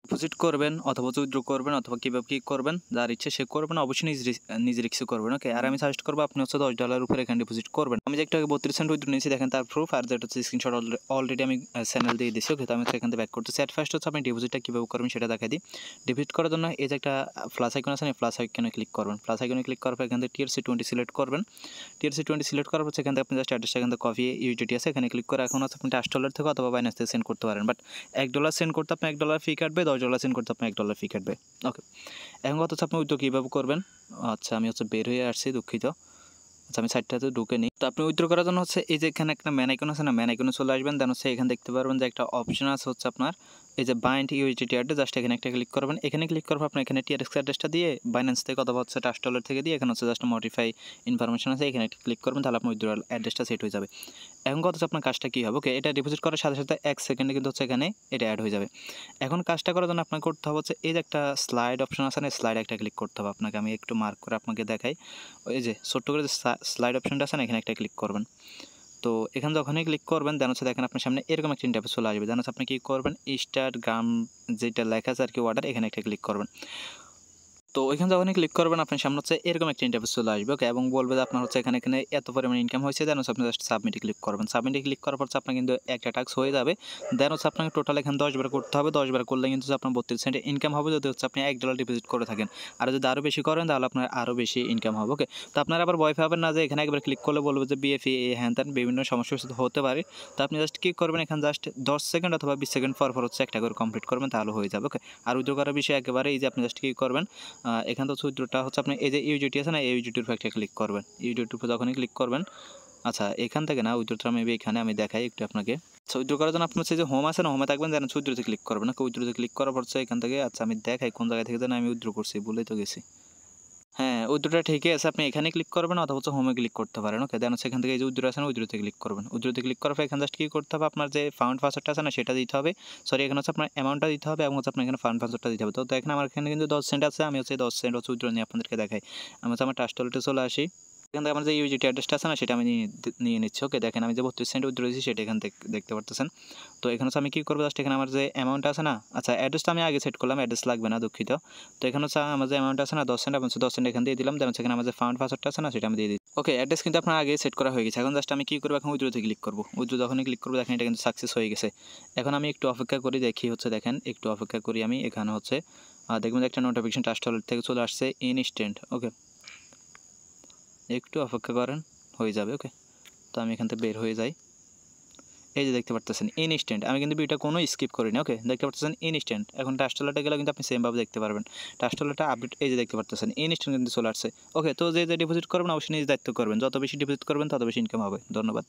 Deposit করবেন অথবা withdraw করবেন অথবা কীভাবে কী করবেন, যার ইচ্ছে সে করবেন, অবশ্যই নিজ রিস্কে করবেন। ওকে, আর আমি সাজেস্ট করবো আপনি হচ্ছে $10 উপরে এখানে ডিপোজিট করবেন। আমি যে একটু আগে 32 সেন্ট উইথড্র নিয়েছি দেখেন তার প্রুফ, আর যেটা হচ্ছে স্ক্রিনশট অলরেডি আমি চ্যানেল দিয়ে দিচ্ছি। ওকে, তো আমি এখান থেকে ব্যাক করতেছি। অ্যাট ফার্স্ট হচ্ছে আপনি ডিপোজিটটা কীভাবে করবেন সেটা দেখাই দিই। ডিপোজিট করার জন্য এই যে একটা প্লাস আইকন আছে, প্লাস আইকনে ক্লিক করবেন। প্লাস আইকনে ক্লিক করার পর এখান থেকে TRC20 সিলেক্ট করবেন। TRC20 সিলেক্ট করার পর সেখান থেকে আপনি জাস্ট অ্যাড্রেসটা এখান থেকে কপি USDT আছে এখানে ক্লিক করে এখন হচ্ছে আপনি $10 থেকে অথবা বাইন্যান্স থেকে সেন্ড করতে পারেন। বাট $1 সেন্ড করতে আপনি $1 ফি কাটবে, $10 সেন্ড করতে আপনি $1 ফি কাটবে। ওকে, এখন কথা হচ্ছে আপনি উইথড্র কীভাবে করবেন। আচ্ছা, আমি হচ্ছে বের হয়ে আসছি, দুঃখিত। আচ্ছা, আমি সাইটটাতে ঢুকে নিই। তো আপনি উইথড্র করার জন্য হচ্ছে এই যে এখানে একটা ম্যান আইকন আছে না, ম্যান আইকনে চলে আসবেন। দেন হচ্ছে এখানে দেখতে পারবেন যে একটা অপশন আছে হচ্ছে আপনার এই যে বাইন্ড USDT অ্যাড্রেস, জাস্ট এখানে একটা ক্লিক করবেন। এখানে ক্লিক করার পর আপনি এখানে TRX অ্যাড্রেসটা দিয়ে বাইন্যান্স থেকে অথবা হচ্ছে $10 থেকে দিয়ে এখানে হচ্ছে জাস্ট মডিফাই ইনফরমেশন আছে এখানে একটা ক্লিক করবেন, তাহলে আপনার উইথড্র অ্যাড্রেসটা সেট হয়ে যাবে। এখন কথা হচ্ছে আপনার কাজটা কী হবে। ওকে, এটা ডিপোজিট করার সাথে সাথে 1 সেকেন্ডে কিন্তু হচ্ছে এখানে এটা অ্যাড হয়ে যাবে। এখন কাজটা করার জন্য আপনাকে করতে হবে হচ্ছে এই যে একটা স্লাইড অপশন আছে না, স্লাইড একটা ক্লিক করতে হবে আপনাকে। আমি একটু মার্ক করে আপনাকে দেখাই। ওই যে ছোট্ট করে যে স্লাইড অপশনটা আছে না, এখানে একটা ক্লিক করবেন। তো এখানে যখনই ক্লিক করবেন দেন হচ্ছে দেখেন আপনার সামনে এরকম একটা ইন্টারফেস চলে আসবে। দেন হচ্ছে আপনি কী করবেন, স্টার্ট গ্রাম যেটা লেখা আছে আর কি অর্ডার, এখানে একটা ক্লিক করবেন। তো এখানে যখনই ক্লিক করবেন আপনার সামনে হচ্ছে এরকম একটা ইন্টারফেস চলে আসবে। ওকে, এবং বলবে যে আপনার হচ্ছে এখানে এত পরিমাণ ইনকাম হয়েছে। দেন হচ্ছে আপনি জাস্ট সাবমিটে ক্লিক করবেন। সাবমিটে ক্লিক করার পর আপনার কিন্তু একটা টাস্ক হয়ে যাবে। দেন হচ্ছে আপনাকে টোটাল এখানে 10 বার করতে হবে। 10 বার করলে কিন্তু আপনার 32 সেন্টের ইনকাম হবে যদি হচ্ছে আপনি $1 ডিপোজিট করে থাকেন। আর যদি আরও বেশি করেন তাহলে আপনার আরও বেশি ইনকাম হবে। ওকে, তো আপনারা আবার ভয় পাবেন না যে এখানে একবার ক্লিক করলে বলবে যে BFE হ্যান ত্যান বিভিন্ন সমস্যা হতে পারে। তো আপনি জাস্ট কী করবেন, এখানে জাস্ট 10 সেকেন্ড অথবা 20 সেকেন্ড পর হচ্ছে একটা করে কমপ্লিট করবেন, তাহলে হয়ে যাবে। ওকে, আর উইথড্র করার বিষয় একেবারে এই যে আপনি জাস্ট কী করবেন, এখানে তো উইথড্রটা হচ্ছে আপনি এই যে USDT আছে না, এই USDTর উপর একটা ক্লিক করবেন। USDTর উপর যখনই ক্লিক করবেন, আচ্ছা এখান থেকে না উইথড্রটা মেবি এখানে আমি দেখাই একটু আপনাকে। আচ্ছা, উইথড্র করার জন্য আপনার হচ্ছে যে হোম আছে না, হোমে থাকবেন, যেন উইথড্রতে ক্লিক করবেন। না, উইথড্রতে ক্লিক করার পর এখান থেকে আচ্ছা আমি দেখাই কোন জায়গা থেকে যেন আমি উইথড্র করছি, ভুলেই তো গেছি। হ্যাঁ, উইথড্রটা ঠিকই আছে, আপনি এখানে ক্লিক করবেন অথবা হচ্ছে হোমে ক্লিক করতে পারেন। ওকে, দেন হচ্ছে এখান থেকে এই যে উইথড্র আছে না, উইথড্রতে ক্লিক করবেন। উইথড্রতে ক্লিক করার পর এখানে জাস্ট কী করতে হবে, আপনার যে ফান্ড পাসওয়ার্ডটা আছে না সেটা দিতে হবে। সরি, এখানে হচ্ছে আপনার অ্যামাউন্টটা দিতে হবে এবং হচ্ছে আপনার এখানে ফান্ড পাসওয়ার্ডটা দিতে হবে। তো দেখেন আমার এখানে কিন্তু 10 সেন্ট আছে, আমি হচ্ছে 10 সেন্ট হচ্ছে উইথড্র নিয়ে আপনাদেরকে দেখাই। আমি হচ্ছে আমার ট্রাস্টওয়ালেটে চলে আসি। এখান থেকে আমার যে USDT অ্যাড্রেসটা আছে না সেটা আমি নিয়ে নিচ্ছি। ওকে, দেখেন আমি যে 32 সেন্ট উইথড্র দিয়েছি সেটা এখান থেকে দেখতে পারতেছেন। তো এখানে হচ্ছে আমি কী করবো, জাস্ট এখানে আমার যে অ্যামাউন্ট আছে না, আচ্ছা অ্যাড্রেসটা আমি আগে সেট করলাম, অ্যাড্রেস লাগবে না, দুঃখিত। তো এখানে হচ্ছে আমার যে অ্যামাউন্ট আছে না 10 সেন্ট, আমি 10 সেন্ট এখান দিয়ে দিলাম। দেন হচ্ছে এখানে আমার যে ফান্ড পাসওয়ার্ডটা আছে না সেটা আমি দিয়ে দিই। ওকে, অ্যাড্রেস কিন্তু আপনার আগে সেট করা হয়ে গেছে। এখন জাস্ট আমি কী করবো, এখন উইথড্রতে ক্লিক করবো। উইথড্র যখনই ক্লিক করবো দেখেন এটা কিন্তু সাকসেস হয়ে গেছে। এখন আমি একটু অপেক্ষা করি, দেখি হচ্ছে দেখেন একটু অপেক্ষা করি আমি। এখানে হচ্ছে দেখবেন একটা নোটিফিকেশন ট্রাস্টওয়ালেট থেকে চলে আসছে ইনস্ট্যান্ট। ওকে, একটু অপেক্ষা করেন, হয়ে যাবে। ওকে, তো আমি এখান থেকে বের হয়ে যাই। এই যে দেখতে পারতেছেন ইনস্ট্যান্ট, আমি কিন্তু এটা কোনো স্কিপ করি না। ওকে, দেখতে পারতেছেন ইনস্ট্যান্ট। এখন ট্রাস্টওয়ালেটে গেলে কিন্তু আপনি সেমভাবে দেখতে পারবেন। ট্রাস্টওয়ালেটে আপডেট এই যে দেখতে পারতেছেন ইনস্ট্যান্ট কিন্তু চলে আসছে। ওকে, তো যে ডিপোজিট করবেন অবশ্যই নিজ দায়িত্ব করবেন, যত বেশি ডিপোজিট করবেন তত বেশি ইনকাম হবে। ধন্যবাদ।